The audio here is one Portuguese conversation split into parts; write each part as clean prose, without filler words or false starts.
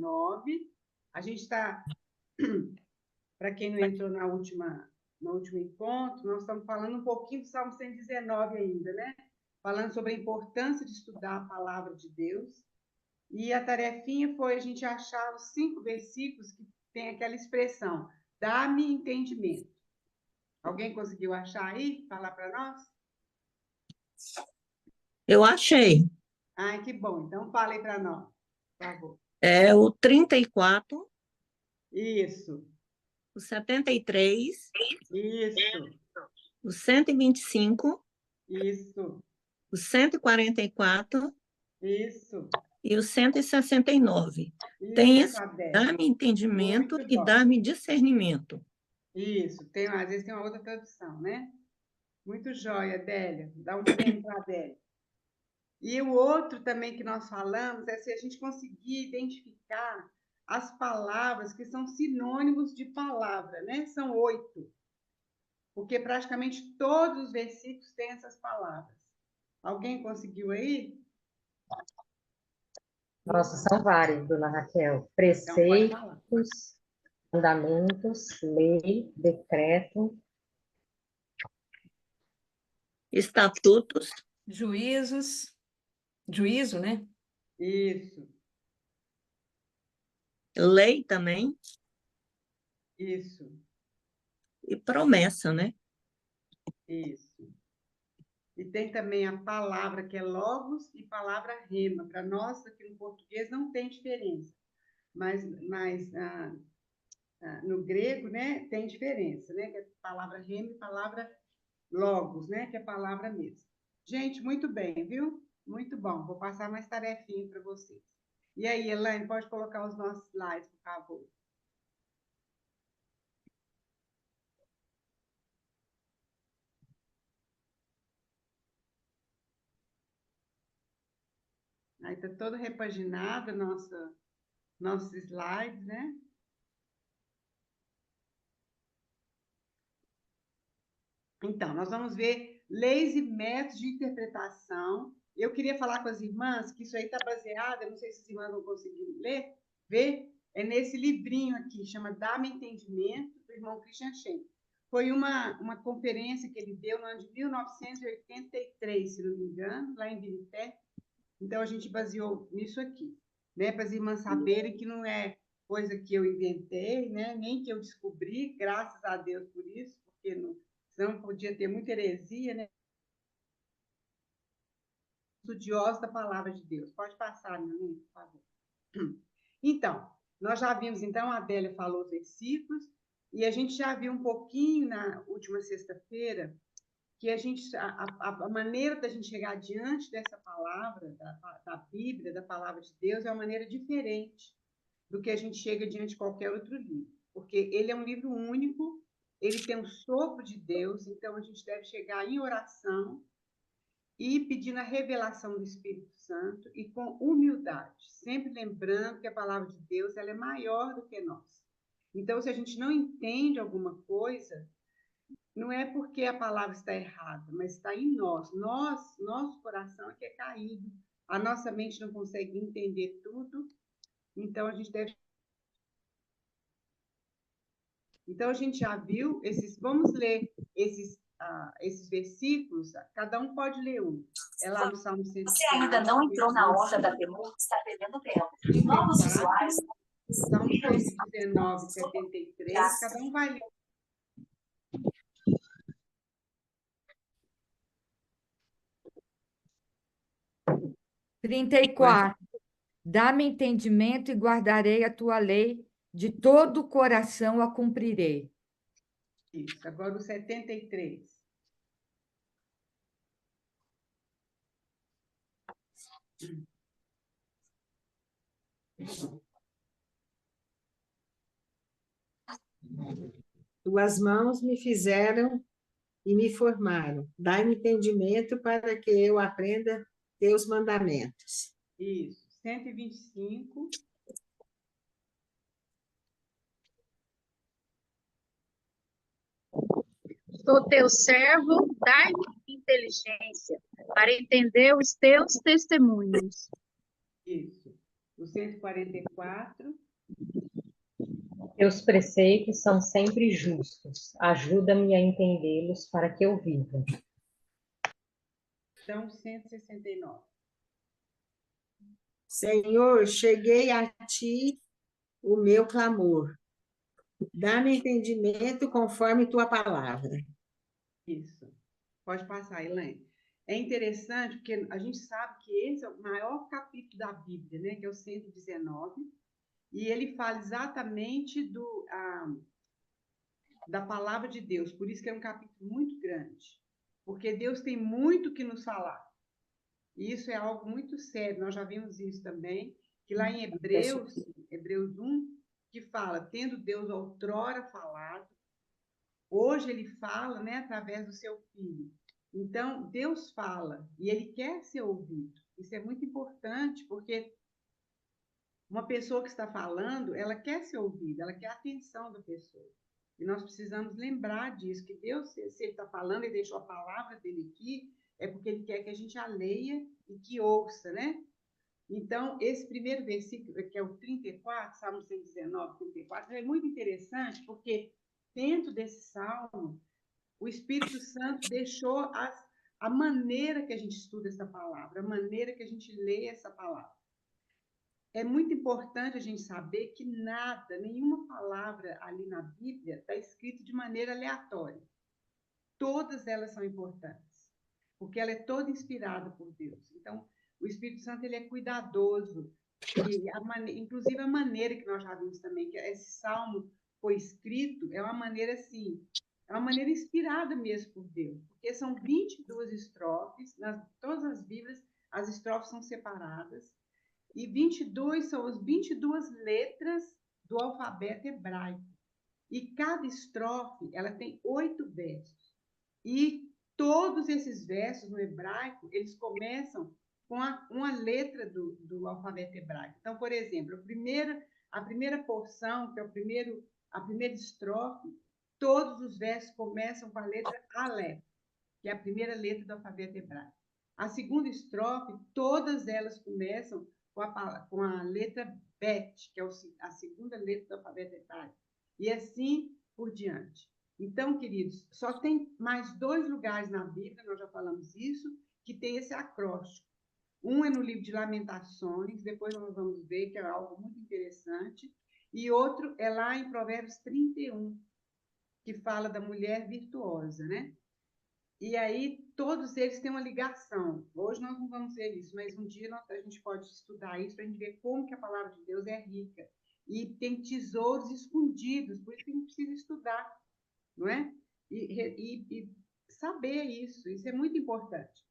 119. A gente está, para quem não entrou no último encontro, nós estamos falando um pouquinho do Salmo 119 ainda, né? Falando sobre a importância de estudar a palavra de Deus. E a tarefinha foi a gente achar os 5 versículos que tem aquela expressão, dá-me entendimento. Alguém conseguiu achar aí? Falar para nós? Eu achei. Ai, que bom. Então, fala aí para nós, por favor. É o 34, Isso, o 73, isso, o 125, isso, o 144 isso, e o 169. Tem isso, esse Adélia. dar-me entendimento Muito e bom. dar-me discernimento. Isso, às vezes tem uma outra tradução, né? Muito jóia, Adélia. Dá um prêmio para a Adélia. E o outro também que nós falamos é se a gente conseguir identificar as palavras que são sinônimos de palavra, né? São 8, porque praticamente todos os versículos têm essas palavras. Alguém conseguiu aí? Nossa, são vários, dona Raquel. Então, pode falar. Preceitos, mandamentos, lei, decreto, Estatutos, Juízo, né? Isso, lei também isso, e promessa, né? isso. E tem também a palavra que é logos e palavra rema. Para nós, aqui no português, não tem diferença. Mas no grego, né, tem diferença, né? Que é palavra rema e palavra logos, né? Que é palavra mesmo. Gente, muito bem, viu? Muito bom. Vou passar mais tarefinha para vocês. E aí, Elaine, pode colocar os nossos slides, por favor. Aí está todo repaginado nossos slides, né? Então, nós vamos ver leis e métodos de interpretação. Eu queria falar com as irmãs que isso aí está baseado, eu não sei se as irmãs vão conseguir ver, é nesse livrinho aqui, chama Dá-me Entendimento, do irmão Christian Schenck. Foi uma conferência que ele deu no ano de 1983, se não me engano, lá em Birité. Então, a gente baseou nisso aqui, né? Para as irmãs saberem que não é coisa que eu inventei, né? Nem que eu descobri, graças a Deus por isso, porque senão podia ter muita heresia, né? Estudiosos da palavra de Deus. Pode passar, meu amigo, por favor. Então, nós já vimos, então, a Adélia falou os versículos, e a gente já viu um pouquinho na última sexta-feira que a maneira da gente chegar diante dessa palavra, da Bíblia, da palavra de Deus, é uma maneira diferente do que a gente chega diante de qualquer outro livro. Porque ele é um livro único, ele tem um sopro de Deus, então a gente deve chegar em oração e pedindo a revelação do Espírito Santo e com humildade, sempre lembrando que a palavra de Deus ela é maior do que nós. Então, se a gente não entende alguma coisa, não é porque a palavra está errada, mas está em nós. Nosso coração é que é caído, a nossa mente não consegue entender tudo, então a gente deve. Então a gente já viu vamos ler esses versículos, cada um pode ler um. É lá no Salmo 104. Você ainda não entrou na onda da permuta, está perdendo tempo. Novos usuários. Salmo 119, 73, cada um vai ler. Trinta e quatro. Dá-me entendimento e guardarei a tua lei, de todo o coração a cumprirei. Isso, agora o 73. Tuas mãos me fizeram e me formaram. Dai-me entendimento para que eu aprenda teus mandamentos. Isso, 125. Sou teu servo, dai-me inteligência para entender os teus testemunhos. Isso. O 144. Teus preceitos são sempre justos. Ajuda-me a entendê-los para que eu viva. Então, 169. Senhor, cheguei a ti o meu clamor. Dá-me entendimento conforme tua palavra. Isso. Pode passar, Elaine. É interessante porque a gente sabe que esse é o maior capítulo da Bíblia, né? Que é o 119, e ele fala exatamente da palavra de Deus. Por isso que é um capítulo muito grande, porque Deus tem muito que nos falar. E isso é algo muito sério. Nós já vimos isso também, que lá em Hebreus 1, que fala, tendo Deus outrora falado, hoje ele fala, né, através do seu filho. Então, Deus fala e ele quer ser ouvido. Isso é muito importante, porque uma pessoa que está falando, ela quer ser ouvida, ela quer a atenção da pessoa. E nós precisamos lembrar disso, que Deus, se ele está falando e deixou a palavra dele aqui, é porque ele quer que a gente a leia e que ouça, né? Então, esse primeiro versículo, que é o 34, Salmo 119, 34, é muito interessante, porque dentro desse salmo, o Espírito Santo deixou a maneira que a gente estuda essa palavra, a maneira que a gente lê essa palavra. É muito importante a gente saber que nada, nenhuma palavra ali na Bíblia está escrita de maneira aleatória. Todas elas são importantes, porque ela é toda inspirada por Deus. Então, o Espírito Santo ele é cuidadoso, inclusive a maneira que nós já vimos também, que esse salmo foi escrito, é uma maneira assim, é uma maneira inspirada mesmo por Deus, porque são 22 estrofes, todas as Bíblias, as estrofes são separadas, e 22 são as 22 letras do alfabeto hebraico. E cada estrofe, ela tem 8 versos. E todos esses versos no hebraico, eles começam com uma letra do alfabeto hebraico. Então, por exemplo, a primeira porção, que é a primeira estrofe, todos os versos começam com a letra Aleph, que é a primeira letra do alfabeto hebraico. A segunda estrofe, todas elas começam com a letra Bet, que é a segunda letra do alfabeto hebraico. E assim por diante. Então, queridos, só tem mais 2 lugares na Bíblia, nós já falamos isso, que tem esse acróstico. Um é no livro de Lamentações, depois nós vamos ver que é algo muito interessante, e outro é lá em Provérbios 31, que fala da mulher virtuosa, né? E aí, todos eles têm uma ligação. Hoje nós não vamos ver isso, mas um dia a gente pode estudar isso para a gente ver como que a palavra de Deus é rica. E tem tesouros escondidos, por isso que a gente precisa estudar, não é? E saber isso é muito importante.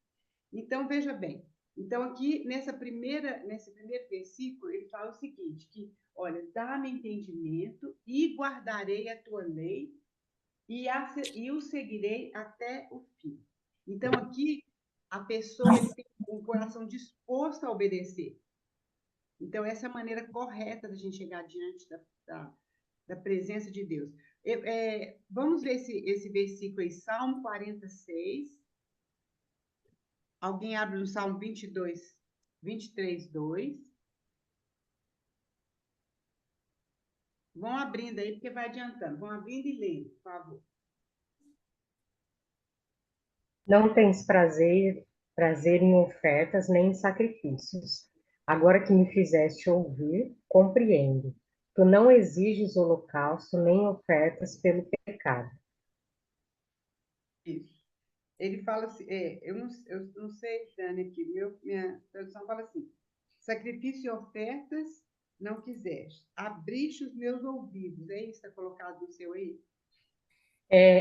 Então, veja bem. Então, aqui, nesse primeiro versículo, ele fala o seguinte, que, olha, dá-me entendimento e guardarei a tua lei, e o seguirei até o fim. Então, aqui, a pessoa ele tem um coração disposto a obedecer. Então, essa é a maneira correta da gente chegar diante da presença de Deus. Vamos ver esse versículo aí, Salmo 46. Alguém abre no Salmo 23, 2. Vão abrindo aí, porque vai adiantando. Vão abrindo e lendo, por favor. Não tens prazer em ofertas nem em sacrifícios. Agora que me fizeste ouvir, compreendo. Tu não exiges holocausto nem ofertas pelo pecado. Isso. Ele fala assim, eu não sei, Dani, aqui, minha tradução fala assim, sacrifício e ofertas não quiseste, abriste os meus ouvidos, é isso que está colocado no seu aí?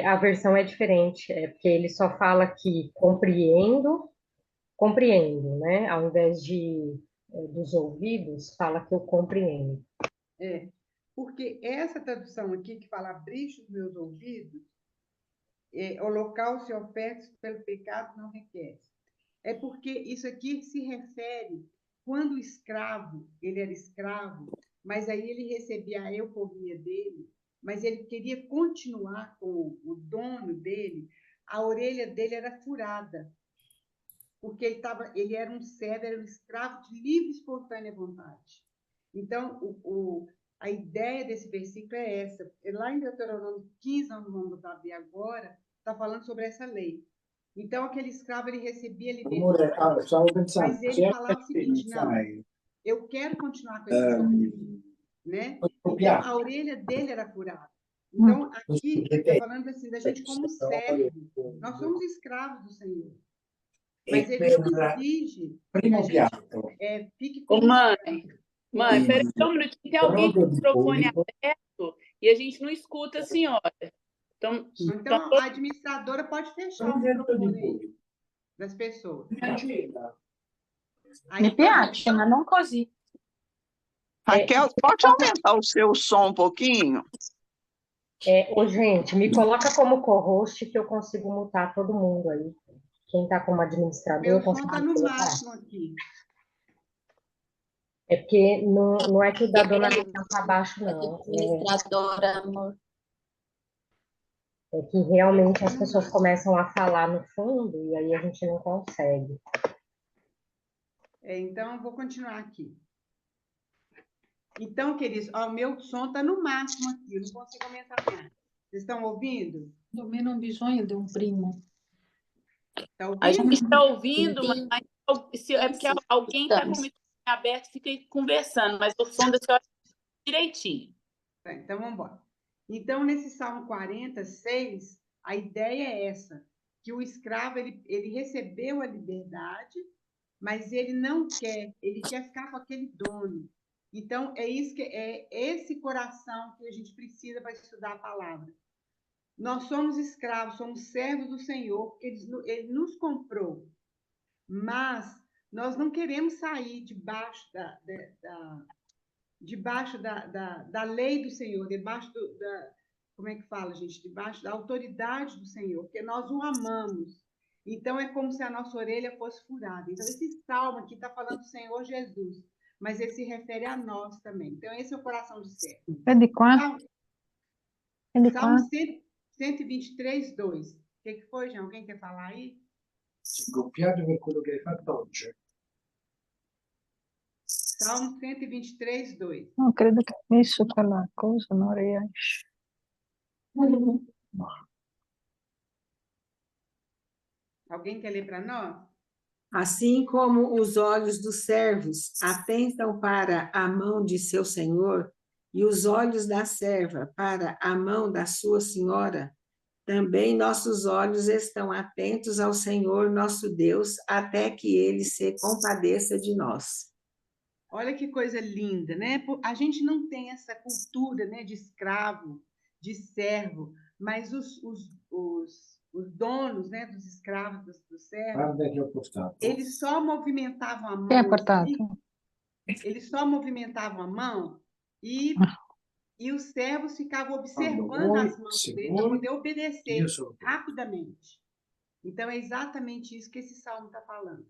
A versão é diferente, porque ele só fala que compreendo, né? Ao invés dos ouvidos, fala que eu compreendo. Porque essa tradução aqui, que fala abriste os meus ouvidos, holocausto e ofertas pelo pecado não requer. É porque isso aqui se refere quando o escravo, ele era escravo, mas aí ele recebia a euforia dele, mas ele queria continuar com o dono dele, a orelha dele era furada, porque ele era um servo, era um escravo de livre e espontânea vontade. Então, a ideia desse versículo é essa. Lá em Deuteronômio 15, onde vamos abrir agora, está falando sobre essa lei. Então, aquele escravo, ele recebia liberdade, mas ele falava o seguinte, não, eu quero continuar com esse escravo, né? Então, a orelha dele era furada. Então, aqui, está falando assim, da gente como servo. Nós somos escravos do Senhor. Mas ele exige que a gente fique Ô, como mãe, servo. mãe, peraí só um minutinho. Tem alguém com o microfone aberto e a gente não escuta a senhora. Então, Então, a administradora pode fechar o microfone aí das pessoas. Aí, Mi piace, ma non così. Raquel, pode aumentar o seu som um pouquinho? Gente, me coloca como co-host que eu consigo mutar todo mundo aí. Quem está como administrador, meu eu som consigo está no colocar. máximo aqui. É porque não é que o da dona Raquel está baixo, não. Administradora, amor. É que realmente as pessoas começam a falar no fundo e aí a gente não consegue. Então, eu vou continuar aqui. Então, queridos, o meu som está no máximo aqui, eu não consigo aumentar mais. Vocês estão ouvindo? Também não bisogno di un primo. Está a ouvindo? gente está ouvindo, mas é porque alguém está com o microfone aberto e fica aí conversando, mas o som da senhora é direitinho. Tá, então, vamos embora. Então, nesse Salmo 46, a ideia é essa, que o escravo, ele recebeu a liberdade, mas ele não quer, ele quer ficar com aquele dono. Então, é esse coração que a gente precisa para estudar a palavra. Nós somos escravos, somos servos do Senhor, porque ele nos comprou. Mas nós não queremos sair debaixo da lei do Senhor, debaixo como é que fala, gente? Debaixo da autoridade do Senhor, porque nós o amamos. Então, é como se a nossa orelha fosse furada. Então, esse salmo aqui está falando do Senhor Jesus, mas ele se refere a nós também. Então, esse é o coração de servo. E di qua? Salmo 123, 2. O que foi, Jean? Alguém quer falar aí? Gonfiato per quello che hai fatto oggi. Salmo 123, 2. No, credo che ho messo quella cosa, non riesce. Alguém quer ler para nós? Assim como os olhos dos servos atentam para a mão de seu senhor e os olhos da serva para a mão da sua senhora, também nossos olhos estão atentos ao Senhor nosso Deus, até que ele se compadeça de nós. Olha que coisa linda, né? A gente não tem essa cultura, né, de escravo, de servo, mas os donos, né, dos escravos, dos servos, eles só movimentavam a mão. Eles só movimentavam a mão e os servos ficavam observando as mãos dele para poder obedecer rapidamente. Então, é exatamente isso que esse salmo está falando.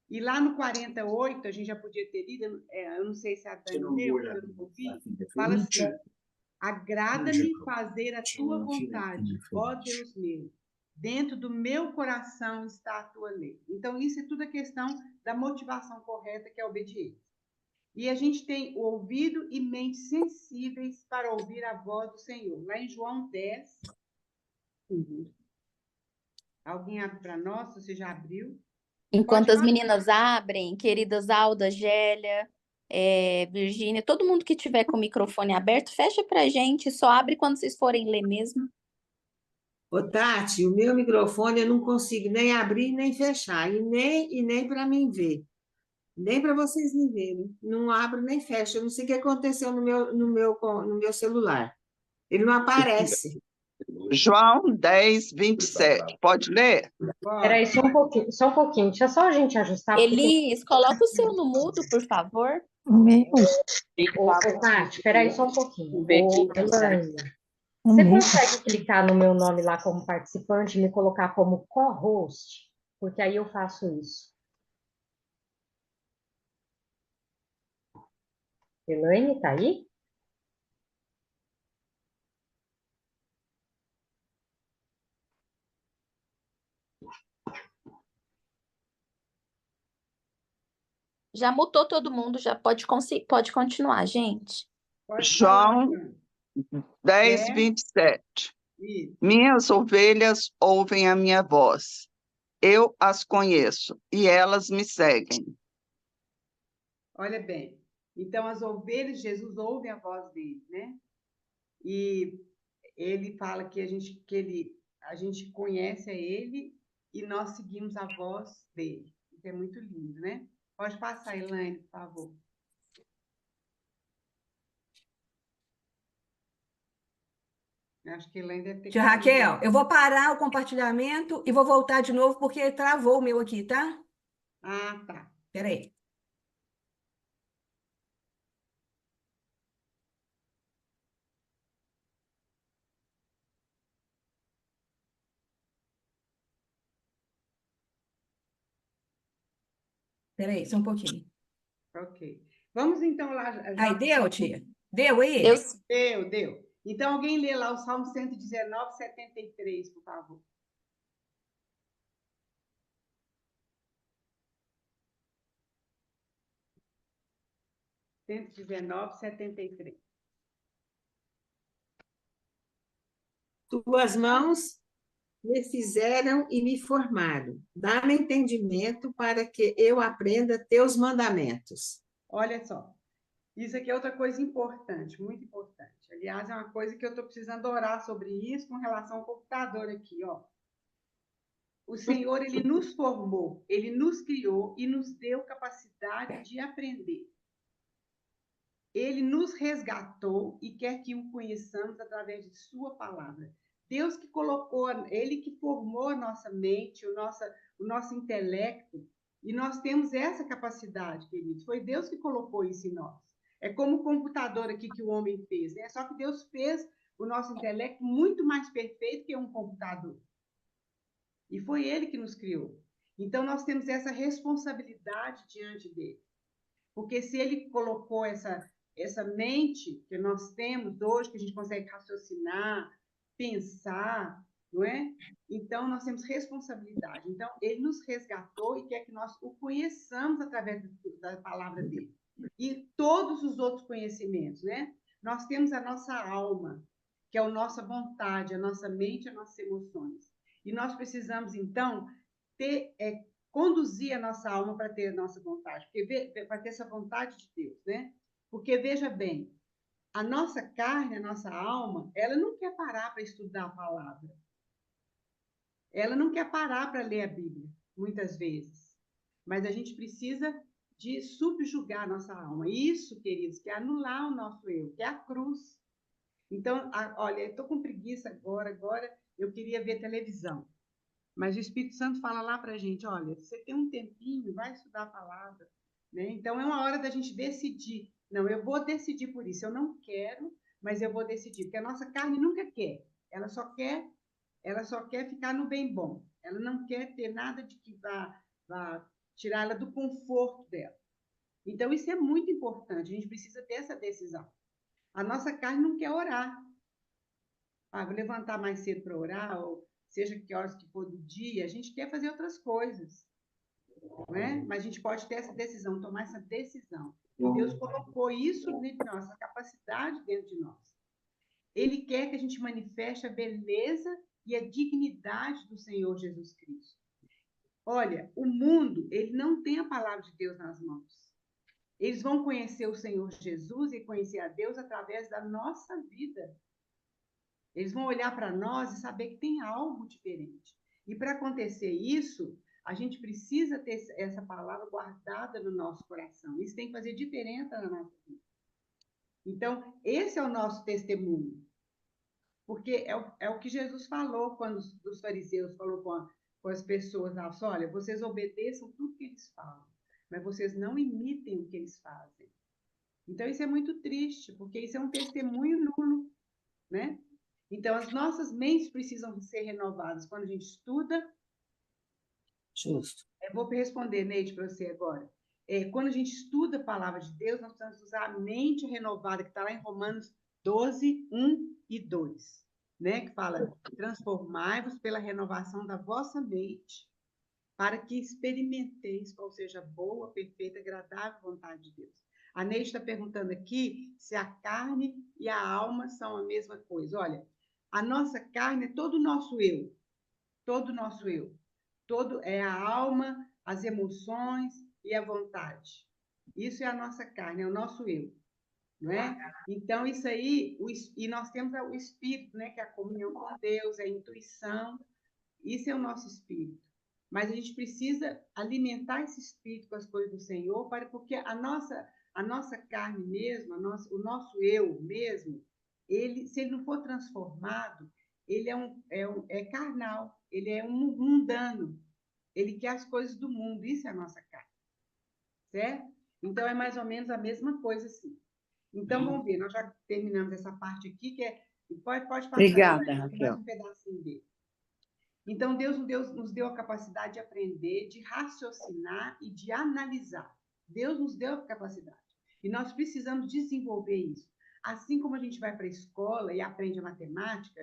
E lá no 48, a gente já podia ter lido, eu não sei se a Dani leu, eu não ouvi, fala assim: agrada-me fazer a tua vontade, ó Deus meu. Dentro do meu coração está a tua lei. Então, isso é tudo a questão da motivação correta, que é a obediência. E a gente tem o ouvido e mente sensíveis para ouvir a voz do Senhor. Lá em João 10. Alguém abre para nós? Você já abriu? Enquanto as meninas abrem, queridas Alda, Gélia, Virgínia, todo mundo que tiver com o microfone aberto, fecha para a gente, só abre quando vocês forem ler mesmo. Ô, Tati, o meu microfone eu não consigo nem abrir nem fechar, e nem para mim ver, nem para vocês me verem. Não abro nem fecho. Eu não sei o que aconteceu no meu celular. Ele não aparece. João 10, 27. Pode ler? Peraí, só um pouquinho. Deixa só a gente ajustar. Elis, coloca o seu no mudo, por favor. Ô, Tati, peraí só um pouquinho. Elaine, você consegue clicar no meu nome lá como participante e me colocar como co-host? Porque aí eu faço isso. Elaine, tá aí? Já mutou todo mundo, já pode continuar, gente. Pode falar, João Ana. 10, 27. Isso. Minhas ovelhas ouvem a minha voz. Eu as conheço e elas me seguem. Olha bem. Então, as ovelhas de Jesus ouvem a voz dele, né? E ele fala que a gente conhece a ele e nós seguimos a voz dele. Isso é muito lindo, né? Pode passar, Elaine, por favor. Acho que a Elaine deve ter Tia caído. Raquel, eu vou parar o compartilhamento e vou voltar de novo porque travou o meu aqui, tá? Ah, tá. Espera aí. Espera aí, só um pouquinho. Ok. Vamos então lá. Aí, deu, tia? Deu aí? Deu. Então, alguém lê lá o Salmo 119, 73, por favor. Cento e 73. Tuas mãos me fizeram e me formaram. Dá-me entendimento para que eu aprenda teus mandamentos. Olha só. Isso aqui é outra coisa importante, muito importante. Aliás, é uma coisa que eu estou precisando orar sobre isso com relação ao computador aqui, ó. O Senhor, ele nos formou, ele nos criou e nos deu capacidade de aprender. Ele nos resgatou e quer que o conheçamos através de sua palavra. Deus que colocou, ele que formou a nossa mente, o nosso intelecto, e nós temos essa capacidade, queridos. Foi Deus que colocou isso em nós. É como o computador aqui que o homem fez, né? Só que Deus fez o nosso intelecto muito mais perfeito que um computador. E foi ele que nos criou. Então, nós temos essa responsabilidade diante dele. Porque se ele colocou essa mente que nós temos hoje, que a gente consegue raciocinar, pensar, não é? Então, nós temos responsabilidade. Então, ele nos resgatou e quer que nós o conheçamos através da palavra dele. E todos os outros conhecimentos, né? Nós temos a nossa alma, que é a nossa vontade, a nossa mente, as nossas emoções. E nós precisamos, então, conduzir a nossa alma para ter a nossa vontade, para ter essa vontade de Deus, né? Porque, veja bem, a nossa carne, a nossa alma, ela não quer parar para estudar a palavra. Ela não quer parar para ler a Bíblia, muitas vezes. Mas a gente precisa de subjugar a nossa alma. Isso, queridos, que é anular o nosso eu, que é a cruz. Então, olha, eu estou com preguiça agora eu queria ver televisão. Mas o Espírito Santo fala lá para a gente, olha, você tem um tempinho, vai estudar a palavra. Né? Então, é uma hora da gente decidir. Não, eu vou decidir por isso. Eu não quero, mas eu vou decidir. Porque a nossa carne nunca quer. Ela só quer ficar no bem bom. Ela não quer ter nada de que vá tirar ela do conforto dela. Então, isso é muito importante. A gente precisa ter essa decisão. A nossa carne não quer orar. Vou levantar mais cedo para orar, ou seja que horas que for do dia, a gente quer fazer outras coisas, não é? Mas a gente pode ter essa decisão, tomar essa decisão. E Deus colocou isso dentro de nós, essa capacidade dentro de nós. Ele quer que a gente manifeste a beleza e a dignidade do Senhor Jesus Cristo. Olha, o mundo, ele não tem a palavra de Deus nas mãos. Eles vão conhecer o Senhor Jesus e conhecer a Deus através da nossa vida. Eles vão olhar para nós e saber que tem algo diferente. E para acontecer isso, a gente precisa ter essa palavra guardada no nosso coração. Isso tem que fazer diferença na nossa vida. Então, esse é o nosso testemunho. Porque é o que Jesus falou quando os fariseus falou com as pessoas lá, olha, vocês obedeçam tudo que eles falam, mas vocês não imitem o que eles fazem. Então, isso é muito triste, porque isso é um testemunho nulo, né? Então, as nossas mentes precisam ser renovadas quando a gente estuda. Justo. Eu vou responder, Neide, para você agora. Quando a gente estuda a palavra de Deus, nós precisamos usar a mente renovada, que está lá em Romanos 12, 1 e 2, né? Que fala, transformai-vos pela renovação da vossa mente, para que experimenteis qual seja a boa, perfeita, agradável vontade de Deus. A Neide está perguntando aqui se a carne e a alma são a mesma coisa. Olha, a nossa carne é todo o nosso eu, todo o nosso eu. Todo é a alma, as emoções e a vontade. Isso é a nossa carne, é o nosso eu, não é? Então, isso aí, e nós temos o espírito, né, que é a comunhão com Deus, é a intuição, isso é o nosso espírito. Mas a gente precisa alimentar esse espírito com as coisas do Senhor, porque a nossa carne mesmo, o nosso eu mesmo, se ele não for transformado, ele é carnal, ele é um mundano, ele quer as coisas do mundo, isso é a nossa carne, certo? Então, é mais ou menos a mesma coisa, assim. Então, vamos ver, nós já terminamos essa parte aqui, que é... Pode passar. Obrigada, Mais Raquel. um pedacinho dele. Então, Deus nos deu a capacidade de aprender, de raciocinar e de analisar. Deus nos deu a capacidade. E nós precisamos desenvolver isso. Assim como a gente vai para a escola e aprende a matemática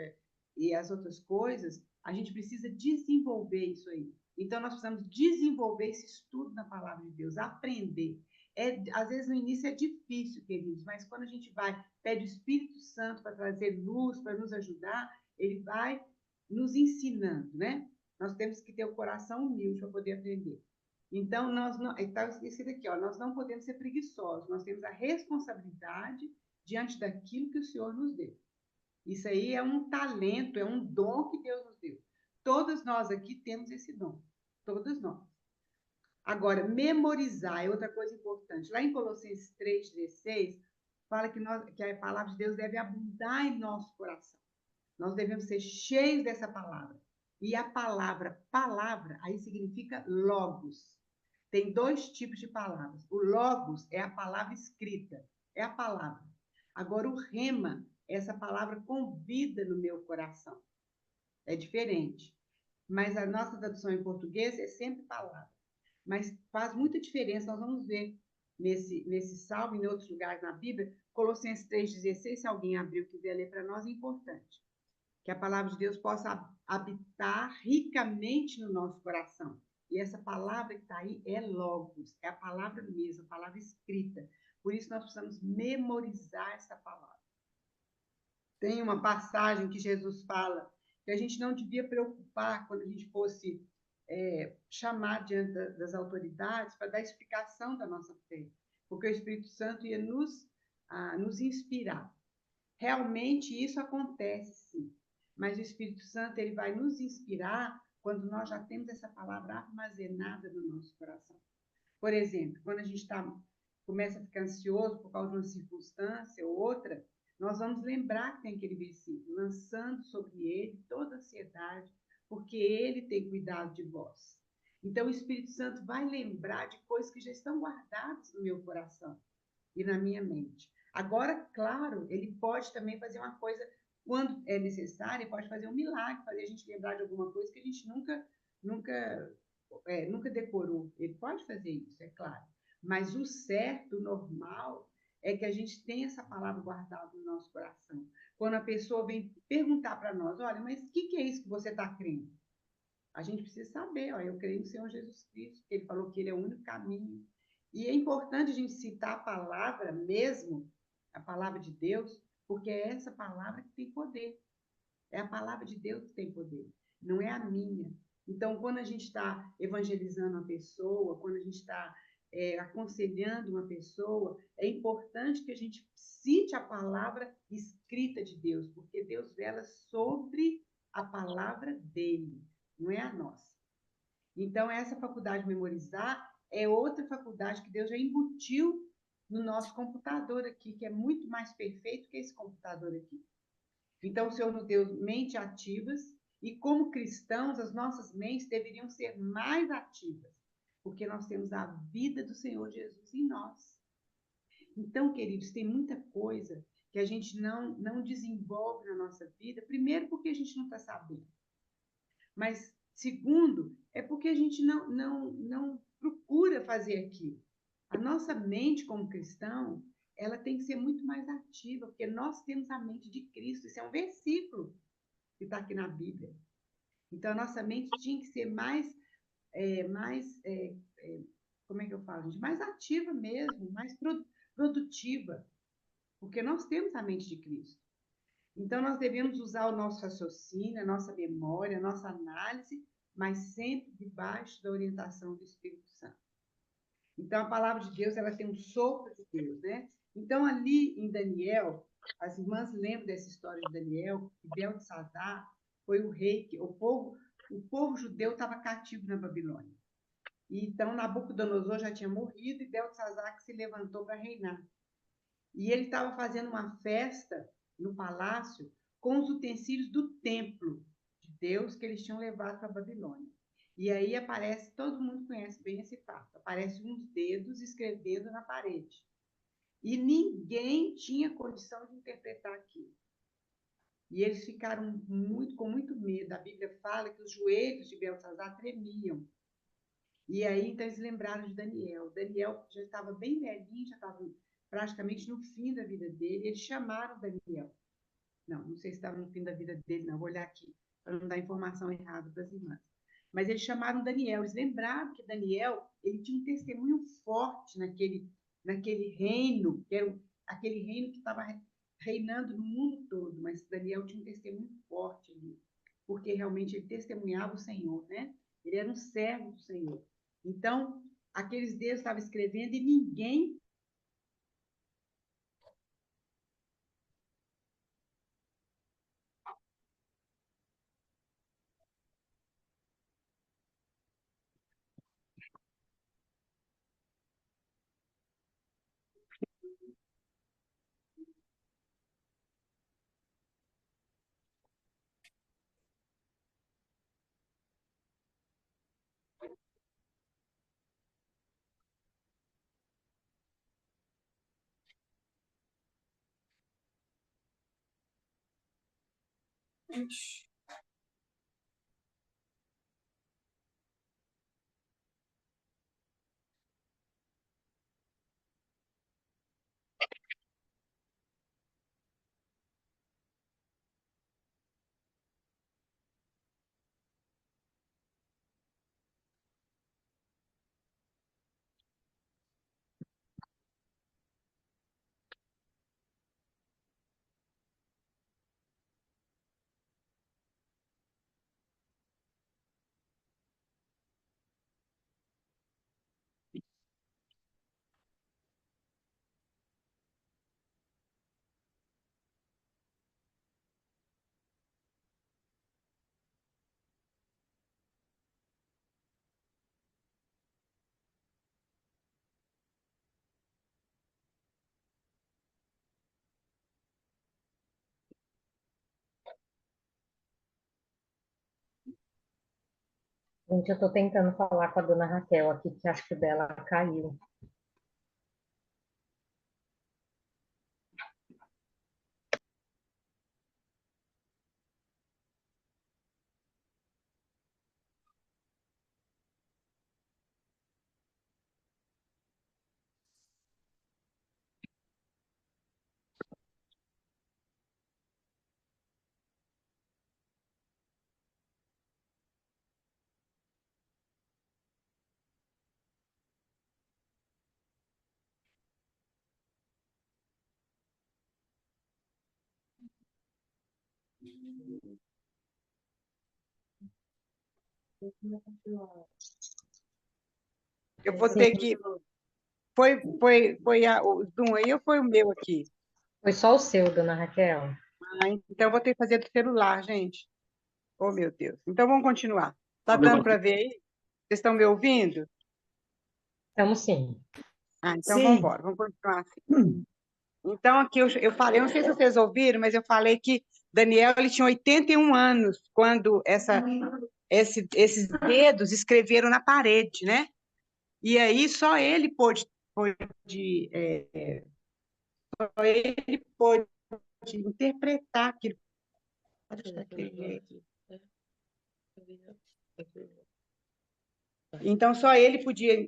e as outras coisas, a gente precisa desenvolver isso aí. Então, nós precisamos desenvolver esse estudo na palavra de Deus, aprender. Às vezes, no início é difícil, queridos, mas quando a gente pede o Espírito Santo para trazer luz, para nos ajudar, ele vai nos ensinando, né? Nós temos que ter o coração humilde para poder aprender. Então, está escrito aqui, ó, nós não podemos ser preguiçosos, nós temos a responsabilidade diante daquilo que o Senhor nos deu. Isso aí é um talento, é um dom que Deus nos deu. Todos nós aqui temos esse dom, todos nós. Agora, memorizar é outra coisa importante. Lá em Colossenses 3,16, fala que a palavra de Deus deve abundar em nosso coração. Nós devemos ser cheios dessa palavra. E a palavra, aí significa logos. Tem 2 tipos de palavras. O logos é a palavra escrita, é a palavra. Agora, o rema, essa palavra convida no meu coração. É diferente. Mas a nossa tradução em português é sempre palavra. Mas faz muita diferença, nós vamos ver nesse salmo e em outros lugares na Bíblia, Colossenses 3,16, se alguém abrir e quiser ler para nós, é importante. Que a palavra de Deus possa habitar ricamente no nosso coração. E essa palavra que está aí é logos, é a palavra mesma, a palavra escrita. Por isso nós precisamos memorizar essa palavra. Tem uma passagem que Jesus fala que a gente não devia preocupar quando a gente fosse chamar diante das autoridades para dar explicação da nossa fé, porque o Espírito Santo ia nos inspirar. Realmente isso acontece, sim. Mas o Espírito Santo ele vai nos inspirar quando nós já temos essa palavra armazenada no nosso coração. Por exemplo, quando a gente começa a ficar ansioso por causa de uma circunstância ou outra, nós vamos lembrar que tem aquele versículo, lançando sobre ele toda a ansiedade, porque ele tem cuidado de vós. Então, o Espírito Santo vai lembrar de coisas que já estão guardadas no meu coração e na minha mente. Agora, claro, ele pode também fazer uma coisa, quando é necessário, ele pode fazer um milagre, fazer a gente lembrar de alguma coisa que a gente nunca decorou. Ele pode fazer isso, é claro. Mas o certo, o normal, é que a gente tenha essa palavra guardada no nosso coração. Quando a pessoa vem perguntar para nós, olha, mas o que é isso que você está crendo? A gente precisa saber, ó, eu creio no Senhor Jesus Cristo, que ele falou que ele é o único caminho. E é importante a gente citar a palavra mesmo, a palavra de Deus, porque é essa palavra que tem poder. É a palavra de Deus que tem poder, não é a minha. Então, quando a gente está evangelizando uma pessoa, quando a gente está aconselhando uma pessoa, é importante que a gente cite a palavra escrita de Deus, porque Deus vela sobre a palavra dele, não é a nossa. Então, essa faculdade de memorizar é outra faculdade que Deus já embutiu no nosso computador aqui, que é muito mais perfeito que esse computador aqui. Então, o Senhor nos deu mentes ativas e, como cristãos, as nossas mentes deveriam ser mais ativas, porque nós temos a vida do Senhor Jesus em nós. Então, queridos, tem muita coisa que a gente não desenvolve na nossa vida, primeiro porque a gente não está sabendo, mas segundo, é porque a gente não procura fazer aquilo. A nossa mente como cristão, ela tem que ser muito mais ativa, porque nós temos a mente de Cristo. Isso é um versículo que está aqui na Bíblia. Então, a nossa mente tinha que ser como é que eu falo, gente? Mais ativa mesmo, mais produtiva, porque nós temos a mente de Cristo. Então, nós devemos usar o nosso raciocínio, a nossa memória, a nossa análise, mas sempre debaixo da orientação do Espírito Santo. Então, a palavra de Deus, ela tem um sopro de Deus, né? Então, ali em Daniel, as irmãs lembram dessa história de Daniel, que Beltesazar foi o rei, que o povo judeu estava cativo na Babilônia. E então, Nabucodonosor já tinha morrido e Beltesazar que se levantou para reinar. E ele estava fazendo uma festa no palácio com os utensílios do templo de Deus que eles tinham levado para a Babilônia. E aí aparece, todo mundo conhece bem esse fato, aparece uns dedos escrevendo na parede. E ninguém tinha condição de interpretar aquilo. E eles ficaram com muito medo. A Bíblia fala que os joelhos de Beltesazar tremiam. E aí, então, eles lembraram de Daniel. Daniel já estava bem velhinho, já estava praticamente no fim da vida dele. Eles chamaram Daniel. Não sei se estava no fim da vida dele, não. Vou olhar aqui, para não dar informação errada para as irmãs. Mas eles chamaram Daniel. Eles lembraram que Daniel ele tinha um testemunho forte naquele reino, que era aquele reino que estava reinando no mundo todo. Mas Daniel tinha um testemunho forte ali, porque realmente ele testemunhava o Senhor, né? Ele era um servo do Senhor. Então, aqueles dedos estavam escrevendo e ninguém Gente, eu estou tentando falar com a dona Raquel aqui, que acho que o dela caiu. eu vou ter que... Foi o Zoom aí ou foi o meu aqui? Foi só o seu, dona Raquel. Então eu vou ter que fazer do celular, gente. Oh, meu Deus. Então vamos continuar. Tá dando para ver aí? Vocês estão me ouvindo? Estamos sim. Então Sim. vamos embora, vamos continuar assim. Então aqui eu falei, não sei se vocês ouviram, mas eu falei que Daniel ele tinha 81 anos quando esses dedos escreveram na parede, né? E aí só ele pôde interpretar aquilo. Então só ele podia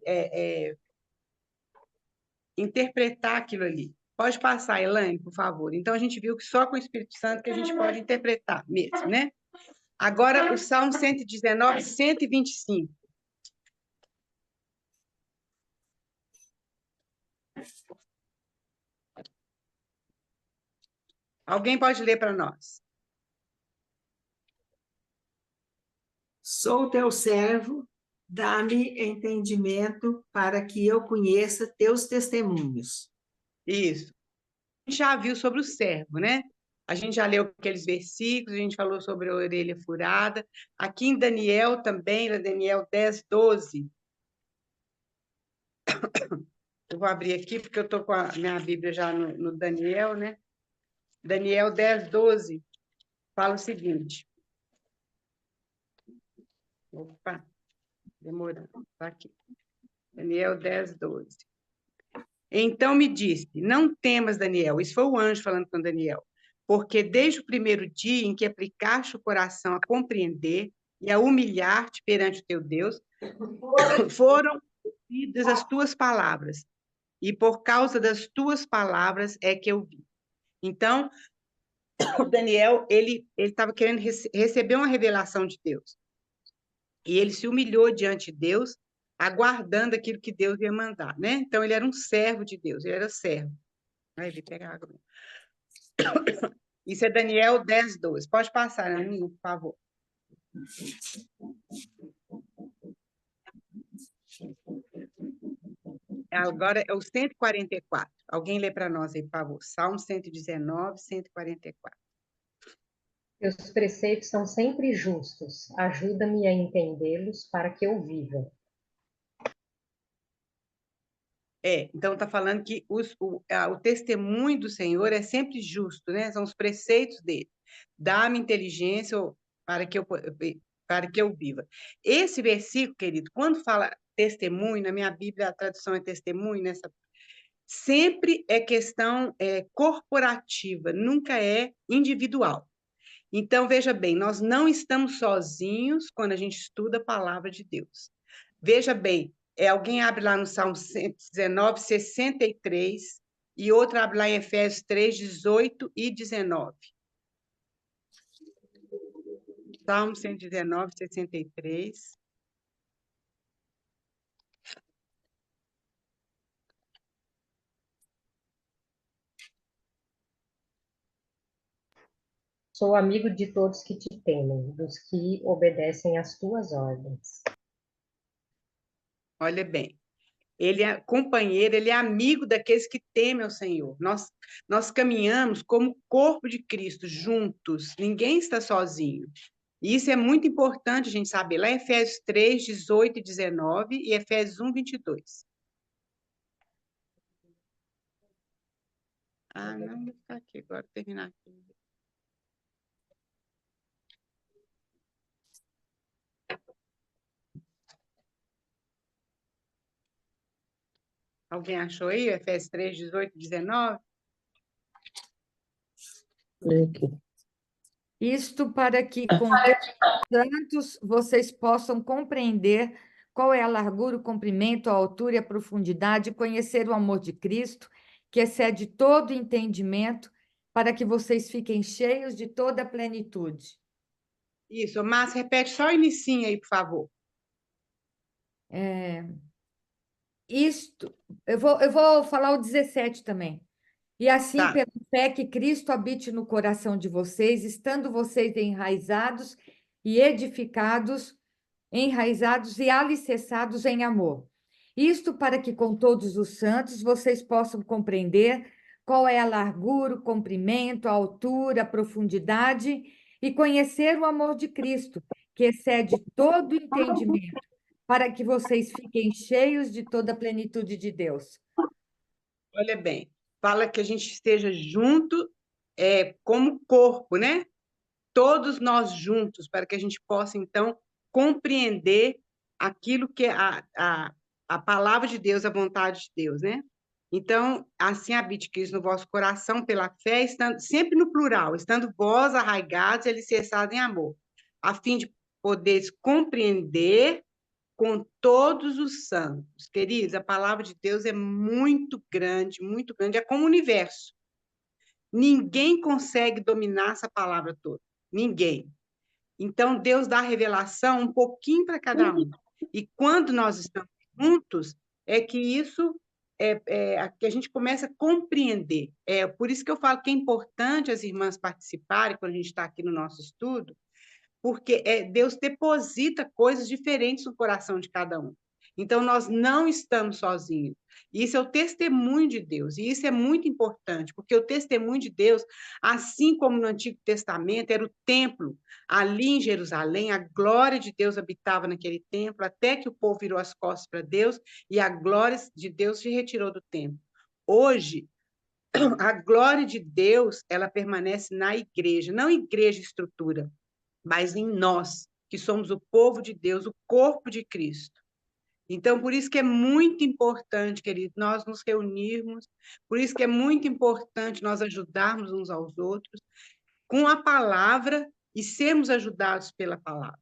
interpretar aquilo ali. Pode passar, Elaine, por favor. Então a gente viu que só com o Espírito Santo que a gente pode interpretar mesmo, né? Agora o Salmo 119, 125. Alguém pode ler para nós? Sou teu servo, dá-me entendimento para que eu conheça teus testemunhos. Isso. A gente já viu sobre o servo, né? A gente já leu aqueles versículos, a gente falou sobre a orelha furada. Aqui em Daniel também, Daniel 10, 12. Eu vou abrir aqui, porque eu estou com a minha Bíblia já no Daniel, né? Daniel 10, 12 fala o seguinte. Opa, demorando. Está aqui. Daniel 10, 12. Então me disse, não temas, Daniel. Isso foi o anjo falando com Daniel. Porque desde o primeiro dia em que aplicaste o coração a compreender e a humilhar-te perante o teu Deus, foram ouvidas as tuas palavras. E por causa das tuas palavras é que eu vi. Então, o Daniel, ele estava querendo receber uma revelação de Deus. E ele se humilhou diante de Deus, aguardando aquilo que Deus ia mandar, né? Então, ele era um servo de Deus, ele era servo. Vai vir pegar água. Isso é Daniel 10, 12. Pode passar, Aninha, por favor. Agora é o 144. Alguém lê para nós aí, por favor. Salmo 119, 144. Teus preceitos são sempre justos. Ajuda-me a entendê-los para que eu viva. Então está falando que o testemunho do Senhor é sempre justo, né? São os preceitos dele. Dá-me inteligência para que eu viva. Esse versículo, querido, quando fala testemunho, na minha Bíblia a tradução é testemunho, sempre é questão corporativa, nunca é individual. Então, veja bem, nós não estamos sozinhos quando a gente estuda a palavra de Deus. Veja bem, alguém abre lá no Salmo 119, 63, e outro abre lá em Efésios 3, 18 e 19. Salmo 119, 63. Sou amigo de todos que te temem, dos que obedecem às tuas ordens. Olha bem, ele é companheiro, ele é amigo daqueles que temem ao Senhor. Nós caminhamos como corpo de Cristo, juntos, ninguém está sozinho. E isso é muito importante a gente saber. Lá em Efésios 3, 18 e 19 e Efésios 1, 22. Não, vou ficar aqui agora, terminar aqui. Alguém achou aí? Efésios 3, 18 e 19? Isto para que com todos os santos vocês possam compreender qual é a largura, o comprimento, a altura e a profundidade, e conhecer o amor de Cristo, que excede todo entendimento, para que vocês fiquem cheios de toda a plenitude. Isso, mas repete só o inicinho aí, por favor. Eu vou falar o 17 também. E assim, Tá. pela fé que Cristo habite no coração de vocês, estando vocês enraizados e edificados, enraizados e alicerçados em amor. Isto para que com todos os santos vocês possam compreender qual é a largura, o comprimento, a altura, a profundidade e conhecer o amor de Cristo, que excede todo entendimento, para que vocês fiquem cheios de toda a plenitude de Deus. Olha bem, fala que a gente esteja junto como corpo, né? Todos nós juntos, para que a gente possa, então, compreender aquilo que é a palavra de Deus, a vontade de Deus, né? Então, assim habite Cristo no vosso coração pela fé, estando sempre no plural, estando vós arraigados e alicerçados em amor, a fim de poderes compreender com todos os santos. Queridos, a palavra de Deus é muito grande, é como o universo. Ninguém consegue dominar essa palavra toda, ninguém. Então, Deus dá a revelação um pouquinho para cada um. E quando nós estamos juntos, é que isso que a gente comece a compreender. Por isso que eu falo que é importante as irmãs participarem quando a gente está aqui no nosso estudo, porque Deus deposita coisas diferentes no coração de cada um. Então, nós não estamos sozinhos. Isso é o testemunho de Deus, e isso é muito importante, porque o testemunho de Deus, assim como no Antigo Testamento, era o templo, ali em Jerusalém, a glória de Deus habitava naquele templo, até que o povo virou as costas para Deus, e a glória de Deus se retirou do templo. Hoje, a glória de Deus, ela permanece na igreja, não igreja estrutura, mas em nós, que somos o povo de Deus, o corpo de Cristo. Então, por isso que é muito importante, querido, nós nos reunirmos, por isso que é muito importante nós ajudarmos uns aos outros com a palavra e sermos ajudados pela palavra.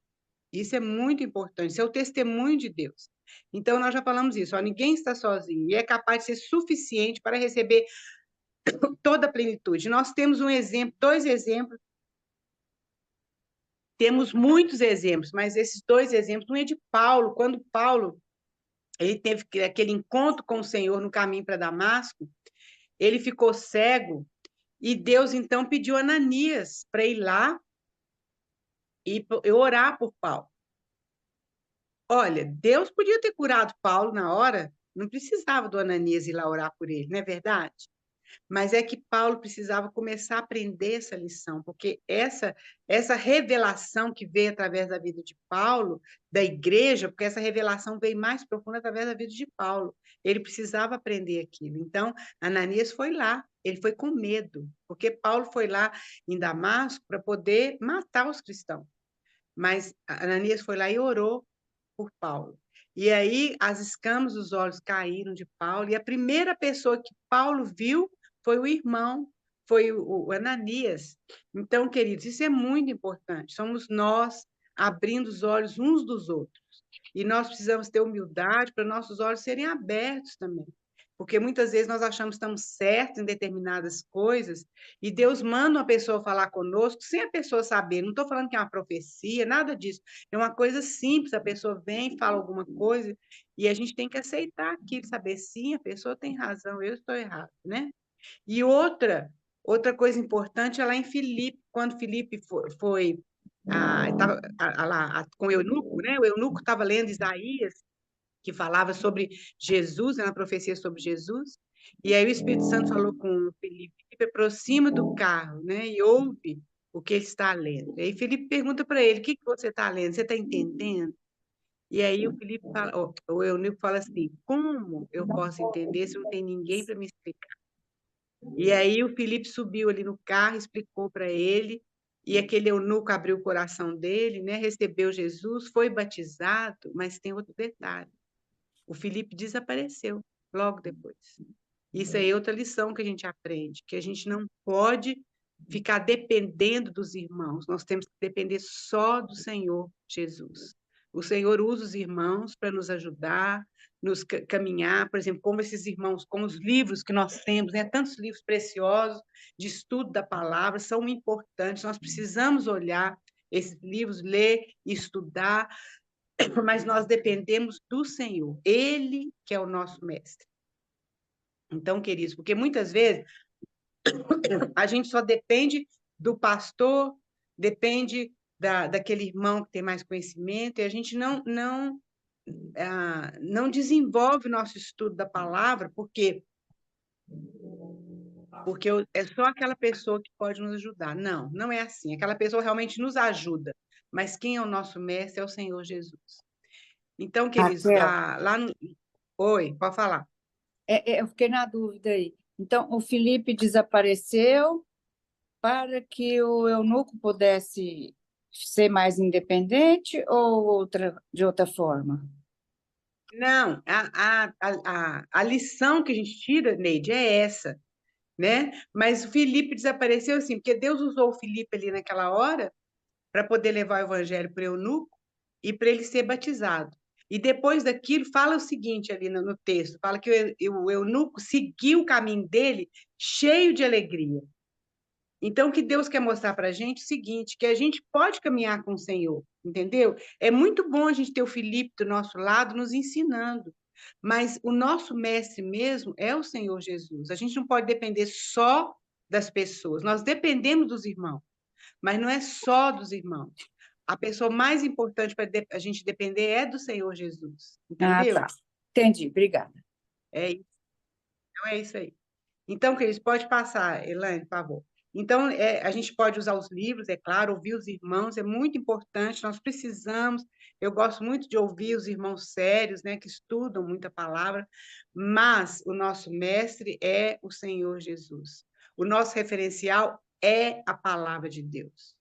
Isso é muito importante, isso é o testemunho de Deus. Então, nós já falamos isso, ninguém está sozinho e é capaz de ser suficiente para receber toda a plenitude. Nós temos um exemplo, 2 exemplos. Temos muitos exemplos, mas esses 2 exemplos, um é de Paulo, quando Paulo ele teve aquele encontro com o Senhor no caminho para Damasco, ele ficou cego, e Deus, então, pediu a Ananias para ir lá e orar por Paulo. Olha, Deus podia ter curado Paulo na hora, não precisava do Ananias ir lá orar por ele, não é verdade? Mas é que Paulo precisava começar a aprender essa lição, porque essa revelação que veio através da vida de Paulo, da igreja, porque essa revelação veio mais profunda através da vida de Paulo. Ele precisava aprender aquilo. Então, Ananias foi lá, ele foi com medo, porque Paulo foi lá em Damasco para poder matar os cristãos. Mas Ananias foi lá e orou por Paulo. E aí as escamas dos olhos caíram de Paulo, e a primeira pessoa que Paulo viu foi o irmão, foi o Ananias. Então, queridos, isso é muito importante. Somos nós abrindo os olhos uns dos outros. E nós precisamos ter humildade para nossos olhos serem abertos também. Porque muitas vezes nós achamos que estamos certos em determinadas coisas, e Deus manda uma pessoa falar conosco sem a pessoa saber. Não estou falando que é uma profecia, nada disso. É uma coisa simples, a pessoa vem, fala alguma coisa, e a gente tem que aceitar aquilo, saber, sim, a pessoa tem razão, eu estou errado, né? E outra coisa importante é lá em Filipe, quando Filipe foi lá com o eunuco, né? O eunuco estava lendo Isaías, que falava sobre Jesus, na profecia sobre Jesus, e aí o Espírito Santo falou com o Filipe, aproxima do carro, né? E ouve o que ele está lendo. E aí Filipe pergunta para ele, o que você está lendo? Você está entendendo? E aí o Filipe fala, o eunuco fala assim, como eu posso entender se não tem ninguém para me explicar? E aí o Filipe subiu ali no carro, explicou para ele, e aquele eunuco abriu o coração dele, né? Recebeu Jesus, foi batizado, mas tem outro detalhe. O Filipe desapareceu logo depois. Isso é outra lição que a gente aprende, que a gente não pode ficar dependendo dos irmãos, nós temos que depender só do Senhor Jesus. O Senhor usa os irmãos para nos ajudar, nos caminhar, por exemplo, como esses irmãos, como os livros que nós temos, né? Tantos livros preciosos de estudo da palavra, são importantes, nós precisamos olhar esses livros, ler e estudar, mas nós dependemos do Senhor, Ele que é o nosso mestre. Então, queridos, porque muitas vezes a gente só depende do pastor, depende daquele irmão que tem mais conhecimento, e a gente não desenvolve o nosso estudo da palavra, porque é só aquela pessoa que pode nos ajudar. Não, não é assim. Aquela pessoa realmente nos ajuda, mas quem é o nosso mestre é o Senhor Jesus. Então, queridos, lá no... Oi, pode falar. Eu fiquei na dúvida aí. Então, o Filipe desapareceu para que o eunuco pudesse ser mais independente ou de outra forma? Não, a lição que a gente tira, Neide, é essa, né? Mas o Filipe desapareceu assim, porque Deus usou o Filipe ali naquela hora para poder levar o evangelho para o eunuco e para ele ser batizado. E depois daquilo, fala o seguinte ali no texto, fala que o eunuco seguiu o caminho dele cheio de alegria. Então, o que Deus quer mostrar para a gente é o seguinte, que a gente pode caminhar com o Senhor, entendeu? É muito bom a gente ter o Filipe do nosso lado nos ensinando, Mas o nosso mestre mesmo é o Senhor Jesus. A gente não pode depender só das pessoas. Nós dependemos dos irmãos, mas não é só dos irmãos. A pessoa mais importante para a gente depender é do Senhor Jesus. Entendeu? tá. Entendi, obrigada. É isso. Então, é isso aí. Então, queridos, pode passar, Elaine, por favor. Então, a gente pode usar os livros, é claro, ouvir os irmãos, é muito importante, nós precisamos, eu gosto muito de ouvir os irmãos sérios, né, que estudam muita palavra, mas o nosso mestre é o Senhor Jesus. O nosso referencial é a palavra de Deus.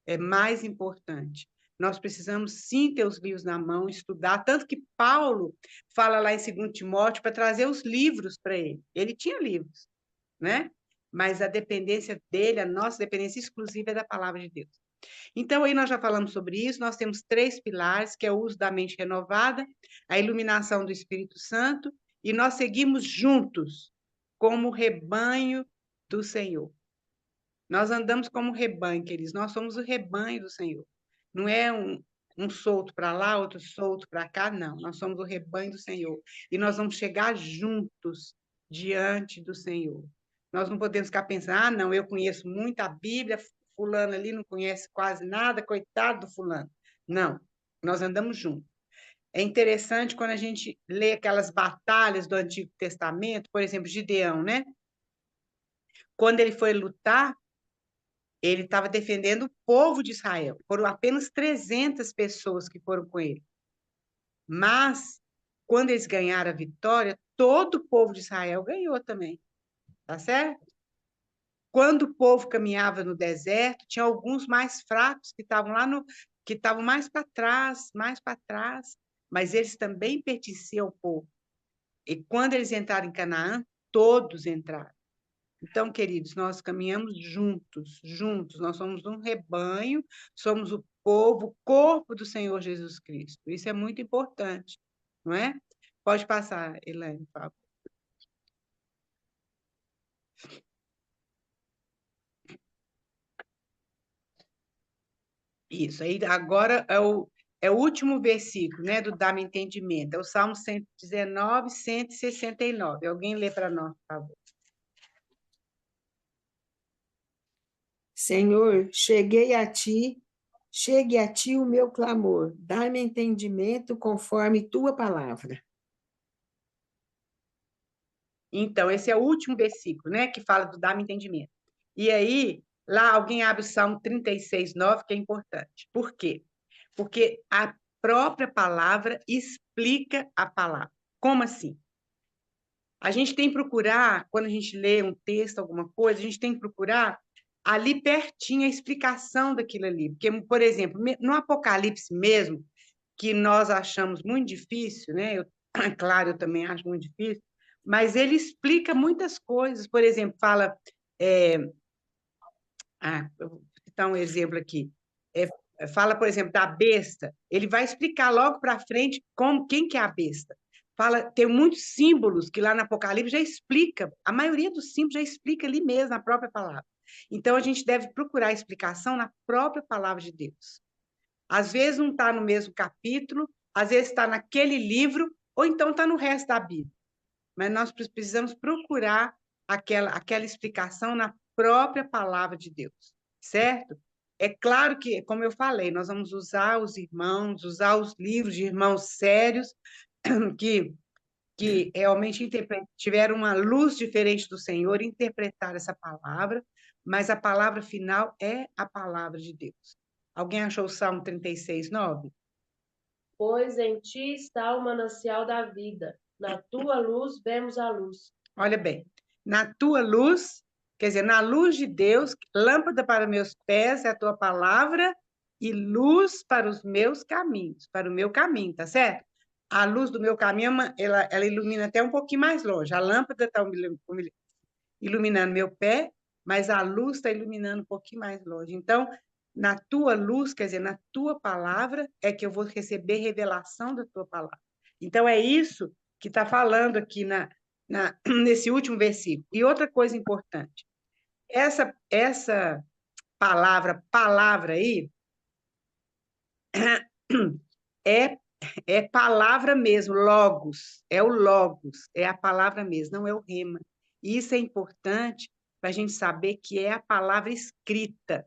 É mais importante. Nós precisamos, sim, ter os livros na mão, estudar, tanto que Paulo fala lá em 2 Timóteo para trazer os livros para ele. Ele tinha livros, né? Mas a dependência dele, a nossa dependência exclusiva é da palavra de Deus. Então, aí nós já falamos sobre isso, nós temos 3 pilares, que é o uso da mente renovada, a iluminação do Espírito Santo, e nós seguimos juntos, como rebanho do Senhor. Nós andamos como rebanho, queridos, nós somos o rebanho do Senhor. Não é um solto para lá, outro solto para cá, não. Nós somos o rebanho do Senhor. E nós vamos chegar juntos diante do Senhor. Nós não podemos ficar pensando, não, eu conheço muito a Bíblia, fulano ali não conhece quase nada, coitado do fulano. Não, nós andamos juntos. É interessante quando a gente lê aquelas batalhas do Antigo Testamento, por exemplo, Gideão, né? Quando ele foi lutar, ele estava defendendo o povo de Israel. Foram apenas 300 pessoas que foram com ele. Mas, quando eles ganharam a vitória, todo o povo de Israel ganhou também. Tá certo? Quando o povo caminhava no deserto, tinha alguns mais fracos que estavam lá que estavam mais para trás, mas eles também pertenciam ao povo. E quando eles entraram em Canaã, todos entraram. Então, queridos, nós caminhamos juntos, nós somos um rebanho, somos o povo, o corpo do Senhor Jesus Cristo. Isso é muito importante, não é? Pode passar, Elaine, por favor. Isso, aí agora é o último versículo, né, do Dá-me Entendimento, é o Salmo 119, 169. Alguém lê para nós, por favor. Senhor, chegue a ti o meu clamor, dá-me entendimento conforme tua palavra. Então, esse é o último versículo, né, que fala do Dá-me Entendimento. E aí, lá alguém abre o Salmo 36, 9, que é importante. Por quê? Porque a própria palavra explica a palavra. Como assim? A gente tem que procurar, quando a gente lê um texto, alguma coisa, a gente tem que procurar ali pertinho a explicação daquilo ali. Porque, por exemplo, no Apocalipse mesmo, que nós achamos muito difícil, né? Claro, eu também acho muito difícil, mas ele explica muitas coisas. Por exemplo, fala... eu vou citar um exemplo aqui. Fala, por exemplo, da besta. Ele vai explicar logo para frente quem que é a besta. Tem muitos símbolos que lá no Apocalipse já explica, a maioria dos símbolos já explica ali mesmo, na própria palavra. Então, a gente deve procurar a explicação na própria palavra de Deus. Às vezes não está no mesmo capítulo, às vezes está naquele livro, ou então está no resto da Bíblia. Mas nós precisamos procurar aquela explicação na própria palavra de Deus, certo? É claro que, como eu falei, nós vamos usar os irmãos, usar os livros de irmãos sérios, que realmente tiveram uma luz diferente do Senhor, interpretar essa palavra, mas a palavra final é a palavra de Deus. Alguém achou o Salmo 36, 9? Pois em ti está o manancial da vida, na tua luz vemos a luz. Olha bem, na tua luz, quer dizer, na luz de Deus, lâmpada para meus pés é a tua palavra e luz para os meus caminhos, para o meu caminho, tá certo? A luz do meu caminho, ela ilumina até um pouquinho mais longe. A lâmpada está iluminando meu pé, mas a luz está iluminando um pouquinho mais longe. Então, na tua luz, quer dizer, na tua palavra, é que eu vou receber revelação da tua palavra. Então, é isso que está falando aqui nesse último versículo. E outra coisa importante, essa palavra aí, é é palavra mesmo, logos, é o logos, é a palavra mesmo, não é o rema. E isso é importante para a gente saber que é a palavra escrita.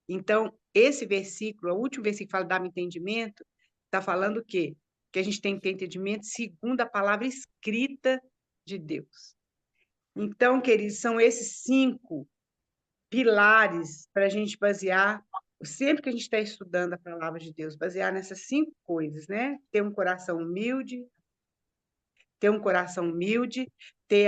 Então, esse versículo, o último versículo que fala dá-me entendimento, está falando o quê? Que a gente tem que ter entendimento segundo a palavra escrita de Deus. Então, queridos, são esses 5 pilares para a gente basear, sempre que a gente está estudando a palavra de Deus, basear nessas 5 coisas, né? Ter um coração humilde, ter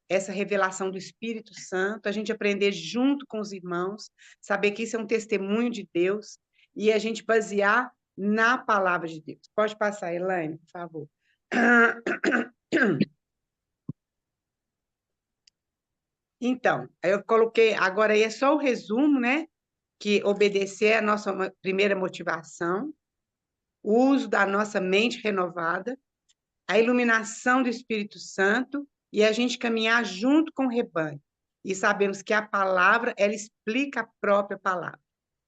essa revelação do Espírito Santo, a gente aprender junto com os irmãos, saber que isso é um testemunho de Deus, e a gente basear na palavra de Deus. Pode passar, Elaine, por favor. Então, eu coloquei, agora aí é só o resumo, né? Que obedecer é a nossa primeira motivação, o uso da nossa mente renovada, a iluminação do Espírito Santo e a gente caminhar junto com o rebanho. E sabemos que a palavra, ela explica a própria palavra.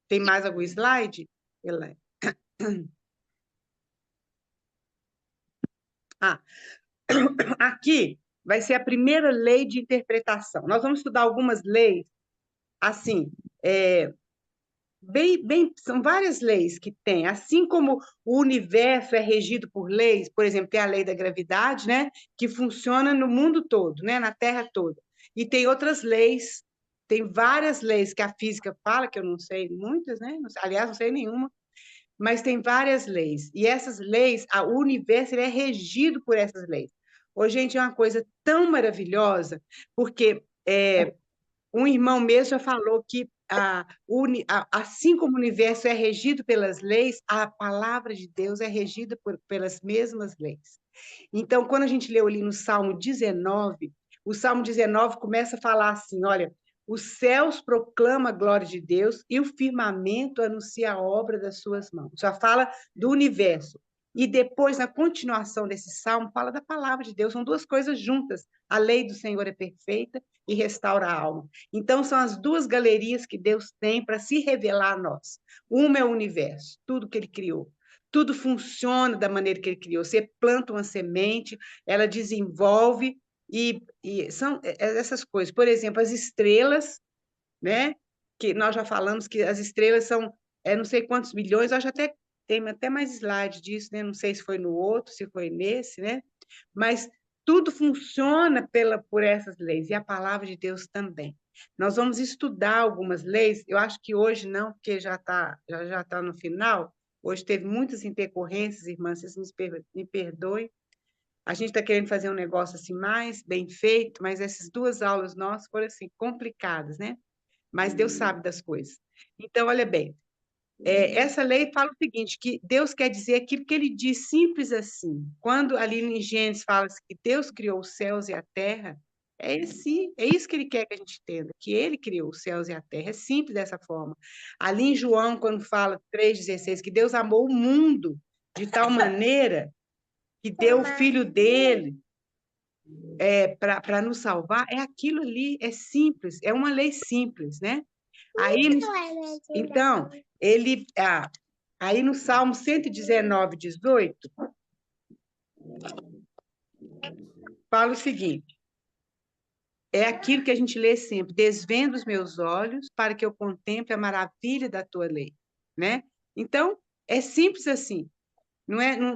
Tem mais algum slide, Elaine? Aqui vai ser a primeira lei de interpretação. Nós vamos estudar algumas leis, assim, são várias leis que tem, assim como o universo é regido por leis, por exemplo, tem a lei da gravidade, né, que funciona no mundo todo, né, na Terra toda. E tem outras leis, tem várias leis que a física fala, que eu não sei muitas, né, aliás, não sei nenhuma, mas tem várias leis. E essas leis, o universo ele é regido por essas leis. Ô, gente, é uma coisa tão maravilhosa, porque um irmão mesmo já falou que assim como o universo é regido pelas leis, a palavra de Deus é regida pelas mesmas leis. Então, quando a gente leu ali no Salmo 19, o Salmo 19 começa a falar assim, olha, os céus proclamam a glória de Deus e o firmamento anuncia a obra das suas mãos. Já fala do universo. E depois, na continuação desse salmo, fala da palavra de Deus. São duas coisas juntas. A lei do Senhor é perfeita e restaura a alma. Então, são as duas galerias que Deus tem para se revelar a nós. Uma é o universo, tudo que ele criou. Tudo funciona da maneira que ele criou. Você planta uma semente, ela desenvolve, e são essas coisas. Por exemplo, as estrelas, né? Que nós já falamos que as estrelas são não sei quantos milhões, eu acho até tem até mais slide disso, né? Não sei se foi no outro, se foi nesse, né? Mas tudo funciona por essas leis, e a palavra de Deus também. Nós vamos estudar algumas leis, eu acho que hoje não, porque já tá no final, hoje teve muitas intercorrências, irmãs, vocês me perdoem. A gente está querendo fazer um negócio assim mais bem feito, mas essas 2 aulas nossas foram assim, complicadas, né? Mas Deus sabe das coisas. Então, olha bem, essa lei fala o seguinte, que Deus quer dizer aquilo que ele diz simples assim. Quando ali em Gênesis fala que Deus criou os céus e a terra, é isso que ele quer que a gente entenda, que ele criou os céus e a terra. É simples dessa forma. Ali em João, quando fala 3,16, que Deus amou o mundo de tal maneira que deu o filho dele para nos salvar, é aquilo ali, é simples, é uma lei simples, né? Aí, então, aí no Salmo 119, 18, fala o seguinte, é aquilo que a gente lê sempre, desvenda os meus olhos para que eu contemple a maravilha da tua lei, né? Então, é simples assim,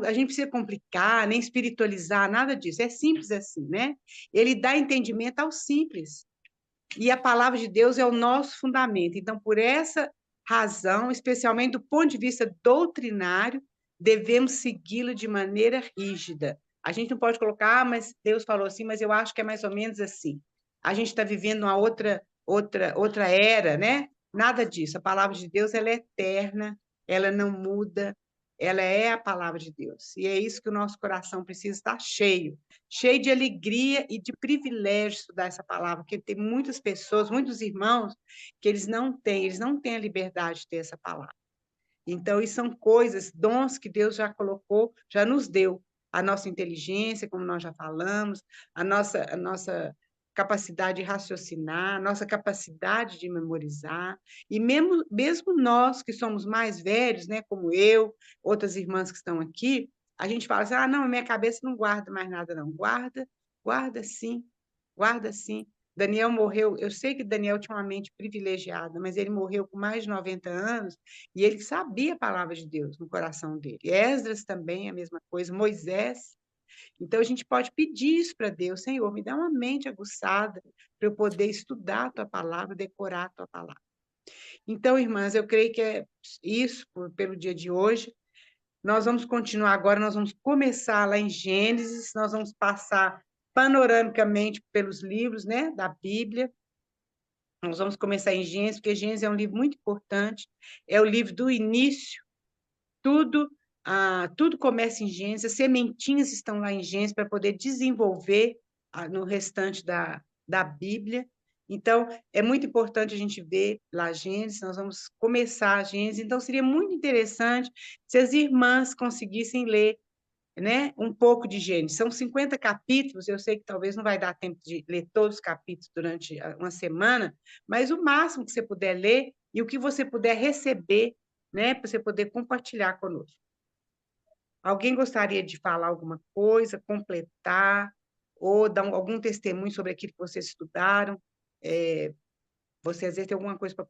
a gente precisa complicar, nem espiritualizar, nada disso, é simples assim, né? Ele dá entendimento ao simples, e a palavra de Deus é o nosso fundamento. Então, por essa razão, especialmente do ponto de vista doutrinário, devemos segui-lo de maneira rígida. A gente não pode colocar, mas Deus falou assim, mas eu acho que é mais ou menos assim. A gente está vivendo uma outra era, né? Nada disso. A palavra de Deus, ela é eterna, ela não muda, ela é a palavra de Deus. E é isso que o nosso coração precisa estar cheio de alegria e de privilégio de estudar essa palavra, porque tem muitas pessoas, muitos irmãos, que eles não têm a liberdade de ter essa palavra. Então, isso são coisas, dons que Deus já colocou, já nos deu. A nossa inteligência, como nós já falamos, a nossa capacidade de raciocinar, nossa capacidade de memorizar, e mesmo nós que somos mais velhos, né, como eu, outras irmãs que estão aqui, a gente fala assim, não, minha cabeça não guarda mais nada, não. Guarda sim, guarda sim. Daniel morreu, eu sei que Daniel tinha uma mente privilegiada, mas ele morreu com mais de 90 anos e ele sabia a palavra de Deus no coração dele. Esdras também, a mesma coisa, Moisés. Então, a gente pode pedir isso para Deus, Senhor, me dá uma mente aguçada para eu poder estudar a Tua palavra, decorar a Tua palavra. Então, irmãs, eu creio que é isso pelo dia de hoje. Nós vamos continuar agora, nós vamos começar lá em Gênesis, nós vamos passar panoramicamente pelos livros, né, da Bíblia. Nós vamos começar em Gênesis, porque Gênesis é um livro muito importante, é o livro do início, tudo começa em Gênesis, as sementinhas estão lá em Gênesis para poder desenvolver no restante da Bíblia. Então, é muito importante a gente ver lá Gênesis, nós vamos começar a Gênesis, então seria muito interessante se as irmãs conseguissem ler, né, um pouco de Gênesis. São 50 capítulos, eu sei que talvez não vai dar tempo de ler todos os capítulos durante uma semana, mas o máximo que você puder ler e o que você puder receber, né, para você poder compartilhar conosco. Alguém gostaria de falar alguma coisa, completar, ou dar algum testemunho sobre aquilo que vocês estudaram? Você, às vezes, tem alguma coisa para